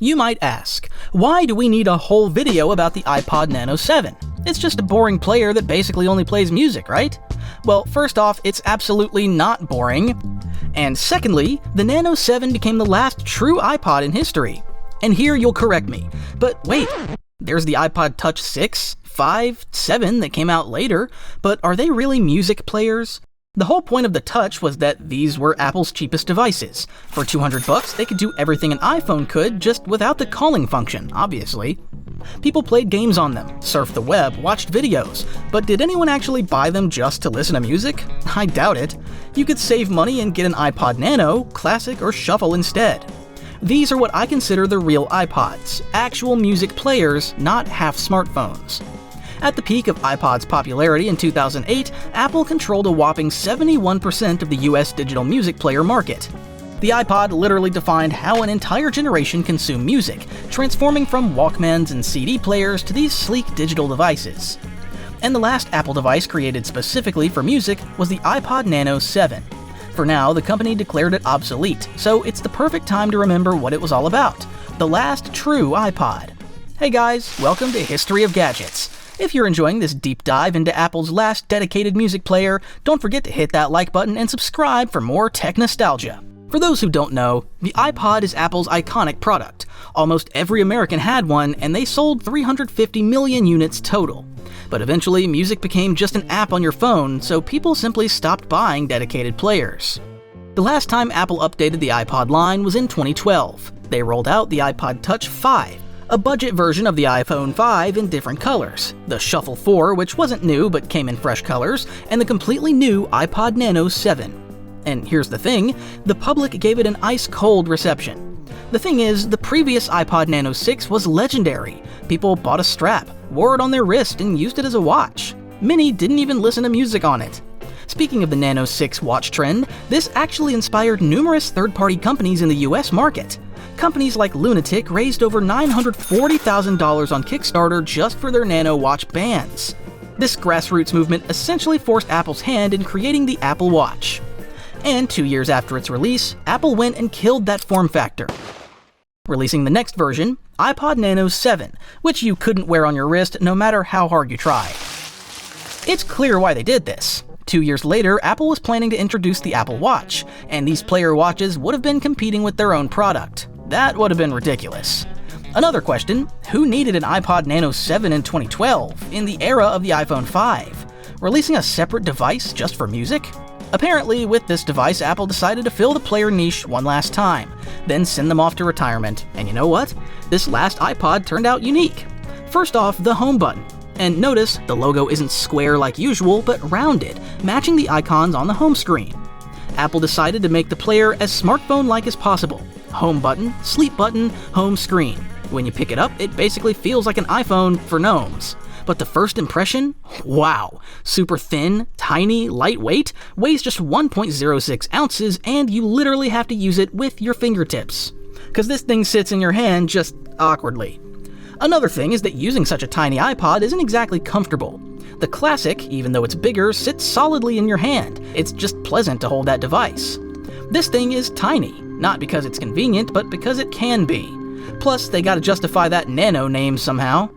You might ask, why do we need a whole video about the iPodNano 7? It's just a boring player that basically only plays music, right? Well, first off, it's absolutely not boring. And secondly, the Nano 7 became the last true iPod in history. And here you'll correct me, but wait, there's the iPod Touch 6, 5, 7 that came out later, but are they really music players? The whole point of the Touch was that these were Apple's cheapest devices. For $200, they could do everything an iPhone could, just without the calling function, obviously. People played games on them, surfed the web, watched videos, but did anyone actually buy them just to listen to music? I doubt it. You could save money and get an iPodNano, Classic, or Shuffle instead. These are what I consider the real iPods, actual music players, not half smartphones. At the peak of iPod's popularity in 2008, Apple controlled a whopping 71% of the US digital music player market. The iPod literally defined how an entire generation consumed music, transforming from Walkmans and CD players to these sleek digital devices. And the last Apple device created specifically for music was the iPodNano 7. For now, the company declared it obsolete, so it's the perfect time to remember what it was all about, the last true iPod. Hey guys, welcome to History of Gadgets. If you're enjoying this deep dive into Apple's last dedicated music player, don't forget to hit that like button and subscribe for more tech nostalgia. For those who don't know, the iPod is Apple's iconic product. Almost every American had one, and they sold 350 million units total. But eventually, music became just an app on your phone, so people simply stopped buying dedicated players. The last time Apple updated the iPod line was in 2012. They rolled out the iPod Touch 5. A budget version of the iPhone 5 in different colors, the Shuffle 4, which wasn't new but came in fresh colors, and the completely new iPodNano 7. And here's the thing, the public gave it an ice-cold reception. The thing is, the previous iPodNano 6 was legendary. People bought a strap, wore it on their wrist, and used it as a watch. Many didn't even listen to music on it. Speaking of the Nano 6 watch trend, this actually inspired numerous third-party companies in the US market. Companies like Lunatic raised over $940,000 on Kickstarter just for their Nano watch bands. This grassroots movement essentially forced Apple's hand in creating the Apple Watch. And 2 years after its release, Apple went and killed that form factor, releasing the next version, iPodNano 7, which you couldn't wear on your wrist no matter how hard you tried. It's clear why they did this. 2 years later, Apple was planning to introduce the Apple Watch, and these player watches would have been competing with their own product. That would have been ridiculous. Another question, who needed an iPodNano 7 in 2012, in the era of the iPhone 5? Releasing a separate device just for music? Apparently, with this device, Apple decided to fill the player niche one last time, then send them off to retirement. And you know what? This last iPod turned out unique. First off, the home button. And notice, the logo isn't square like usual, but rounded, matching the icons on the home screen. Apple decided to make the player as smartphone-like as possible. Home button, sleep button, home screen. When you pick it up, it basically feels like an iPhone for gnomes. But the first impression? Wow! Super thin, tiny, lightweight, weighs just 1.06 ounces, and you literally have to use it with your fingertips. 'Cause this thing sits in your hand just awkwardly. Another thing is that using such a tiny iPod isn't exactly comfortable. The Classic, even though it's bigger, sits solidly in your hand. It's just pleasant to hold that device. This thing is tiny, not because it's convenient, but because it can be. Plus, they gotta justify that Nano name somehow.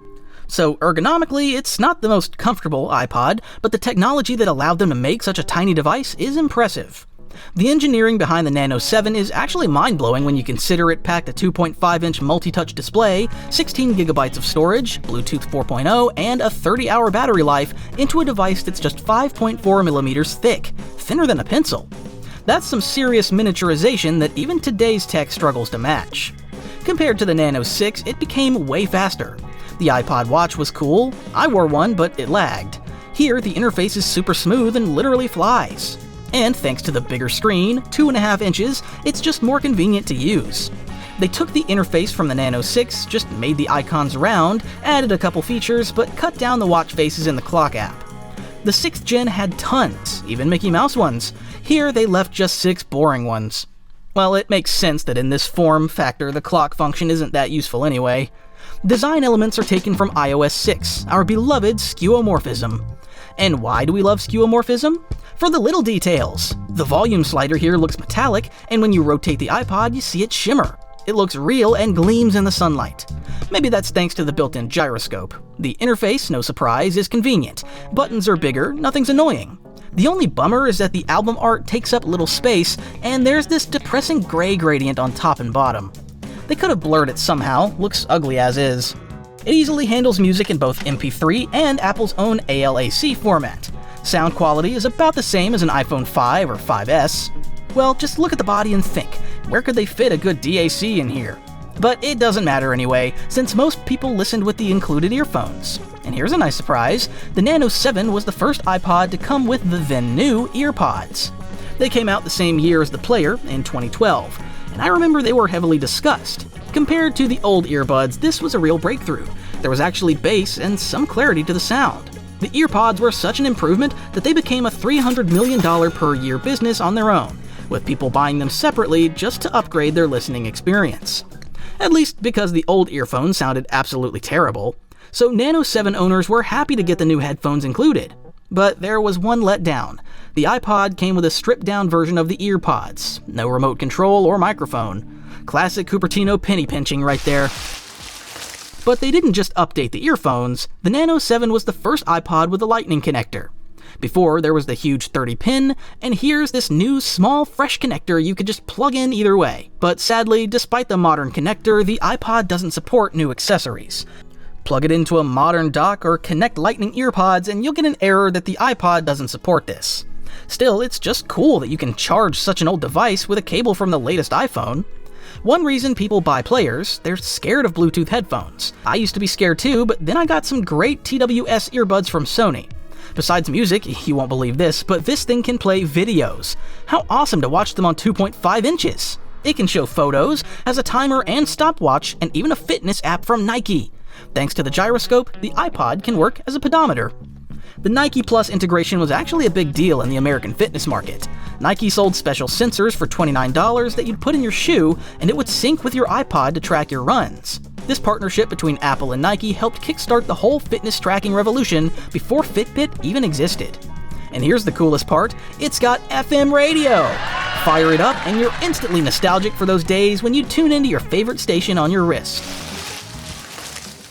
So ergonomically, it's not the most comfortable iPod, but the technology that allowed them to make such a tiny device is impressive. The engineering behind the Nano 7 is actually mind-blowing when you consider it packed a 2.5-inch multi-touch display, 16 gigabytes of storage, Bluetooth 4.0, and a 30-hour battery life into a device that's just 5.4 millimeters thick, thinner than a pencil. That's some serious miniaturization that even today's tech struggles to match. Compared to the Nano 6, it became way faster. The iPod Watch was cool, I wore one, but it lagged. Here, the interface is super smooth and literally flies. And thanks to the bigger screen, 2.5 inches, it's just more convenient to use. They took the interface from the Nano 6, just made the icons round, added a couple features, but cut down the watch faces in the clock app. The 6th gen had tons, even Mickey Mouse ones. Here, they left just 6 boring ones. Well, it makes sense that in this form factor, the clock function isn't that useful anyway. Design elements are taken from iOS 6, our beloved skeuomorphism. And why do we love skeuomorphism? For the little details. The volume slider here looks metallic, and when you rotate the iPod, you see it shimmer. It looks real and gleams in the sunlight. Maybe that's thanks to the built-in gyroscope. The interface, no surprise, is convenient. Buttons are bigger, nothing's annoying. The only bummer is that the album art takes up little space, and there's this depressing gray gradient on top and bottom. They could have blurred it somehow, looks ugly as is. It easily handles music in both MP3 and Apple's own ALAC format. Sound quality is about the same as an iPhone 5 or 5S. Well, just look at the body and think, where could they fit a good DAC in here? But it doesn't matter anyway, since most people listened with the included earphones. And here's a nice surprise, the Nano 7 was the first iPod to come with the then new earpods. They came out the same year as the player, in 2012, and I remember they were heavily discussed. Compared to the old earbuds, this was a real breakthrough. There was actually bass and some clarity to the sound. The earpods were such an improvement that they became a $300 million per year business on their own, with people buying them separately just to upgrade their listening experience. At least because the old earphones sounded absolutely terrible. So Nano 7 owners were happy to get the new headphones included. But there was one letdown. The iPod came with a stripped-down version of the earpods. No remote control or microphone. Classic Cupertino penny pinching right there. But they didn't just update the earphones. The Nano 7 was the first iPod with a lightning connector. Before, there was the huge 30-pin, and here's this new, small, fresh connector you could just plug in either way. But sadly, despite the modern connector, the iPod doesn't support new accessories. Plug it into a modern dock or connect lightning earpods and you'll get an error that the iPod doesn't support this. Still, it's just cool that you can charge such an old device with a cable from the latest iPhone. One reason people buy players, they're scared of Bluetooth headphones. I used to be scared too, but then I got some great TWS earbuds from Sony. Besides music, you won't believe this, but this thing can play videos. How awesome to watch them on 2.5 inches! It can show photos, has a timer and stopwatch, and even a fitness app from Nike. Thanks to the gyroscope, the iPod can work as a pedometer. The Nike Plus integration was actually a big deal in the American fitness market. Nike sold special sensors for $29 that you'd put in your shoe, and it would sync with your iPod to track your runs. This partnership between Apple and Nike helped kickstart the whole fitness tracking revolution before Fitbit even existed. And here's the coolest part, it's got FM radio! Fire it up and you're instantly nostalgic for those days when you'd tune into your favorite station on your wrist.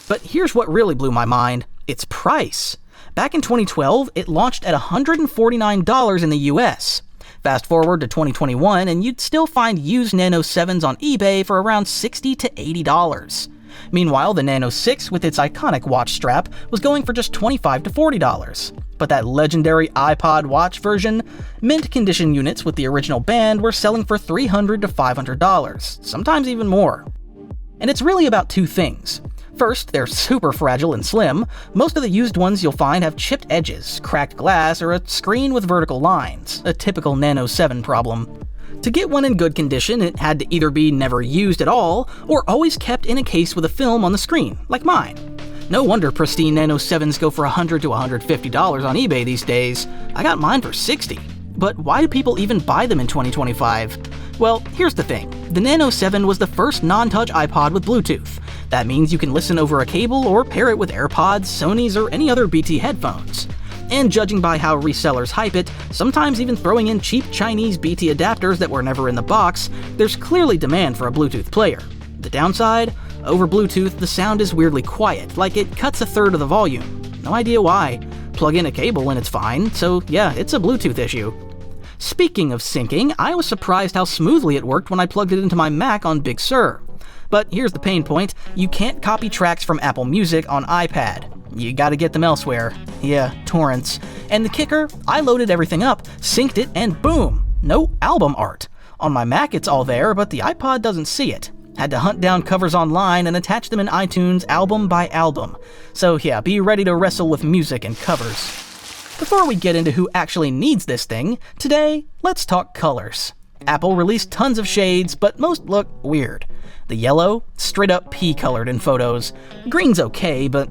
But here's what really blew my mind, its price. Back in 2012, it launched at $149 in the US. Fast forward to 2021 and you'd still find used Nano 7s on eBay for around $60 to $80. Meanwhile, the Nano 6 with its iconic watch strap was going for just $25 to $40. But that legendary iPod watch version, mint condition units with the original band were selling for $300 to $500, sometimes even more. And it's really about two things. First, they're super fragile and slim. Most of the used ones you'll find have chipped edges, cracked glass, or a screen with vertical lines, a typical Nano 7 problem. To get one in good condition, it had to either be never used at all, or always kept in a case with a film on the screen, like mine. No wonder pristine Nano 7s go for $100 to $150 on eBay these days. I got mine for $60. But why do people even buy them in 2025? Well, here's the thing. The Nano 7 was the first non-touch iPod with Bluetooth. That means you can listen over a cable or pair it with AirPods, Sony's, or any other BT headphones. And judging by how resellers hype it, sometimes even throwing in cheap Chinese BT adapters that were never in the box, there's clearly demand for a Bluetooth player. The downside? Over Bluetooth, the sound is weirdly quiet, like it cuts a third of the volume. No idea why. Plug in a cable and it's fine, so yeah, it's a Bluetooth issue. Speaking of syncing, I was surprised how smoothly it worked when I plugged it into my Mac on Big Sur. But here's the pain point, you can't copy tracks from Apple Music on iPad. You gotta get them elsewhere. Yeah, torrents. And the kicker, I loaded everything up, synced it, and boom! No album art. On my Mac it's all there, but the iPod doesn't see it. Had to hunt down covers online and attach them in iTunes album by album. So yeah, be ready to wrestle with music and covers. Before we get into who actually needs this thing, today, let's talk colors. Apple released tons of shades, but most look weird. The yellow, straight up pea-colored in photos. Green's okay, but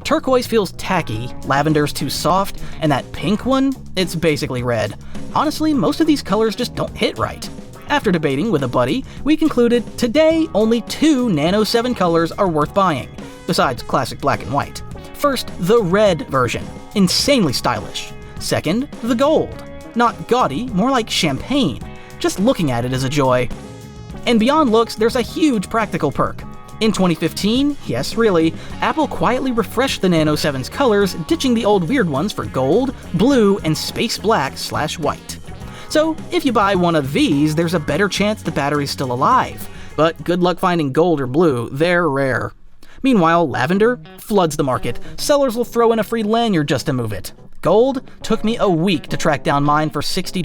Turquoise feels tacky, lavender's too soft, and that pink one, it's basically red. Honestly, most of these colors just don't hit right. After debating with a buddy, we concluded today only 2 Nano 7 colors are worth buying, besides classic black and white. First, the red version, insanely stylish. Second, the gold. Not gaudy, more like champagne. Just looking at it is a joy. And beyond looks, there's a huge practical perk. In 2015, yes really, Apple quietly refreshed the Nano 7's colors, ditching the old weird ones for gold, blue, and space black/white. So if you buy one of these, there's a better chance the battery's still alive. But good luck finding gold or blue, they're rare. Meanwhile, lavender floods the market. Sellers will throw in a free lanyard just to move it. Gold took me a week to track down mine for $60.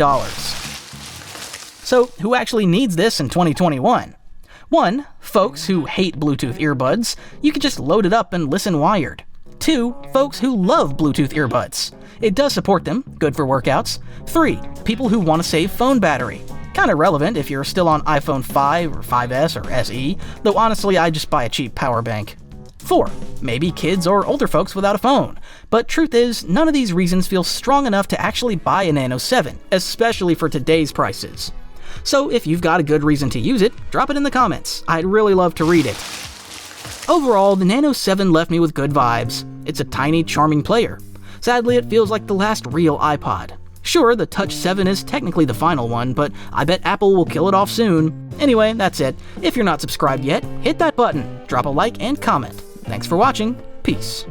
So who actually needs this in 2021? 1. Folks who hate Bluetooth earbuds. You can just load it up and listen wired. 2. Folks who love Bluetooth earbuds. It does support them, good for workouts. 3. People who want to save phone battery. Kinda relevant if you're still on iPhone 5 or 5S or SE, though honestly I just buy a cheap power bank. 4. Maybe kids or older folks without a phone. But truth is, none of these reasons feel strong enough to actually buy a Nano 7, especially for today's prices. So if you've got a good reason to use it, drop it in the comments. I'd really love to read it. Overall, the Nano 7 left me with good vibes. It's a tiny, charming player. Sadly, it feels like the last real iPod. Sure, the Touch 7 is technically the final one, but I bet Apple will kill it off soon. Anyway, that's it. If you're not subscribed yet, hit that button, drop a like, and comment. Thanks for watching. Peace.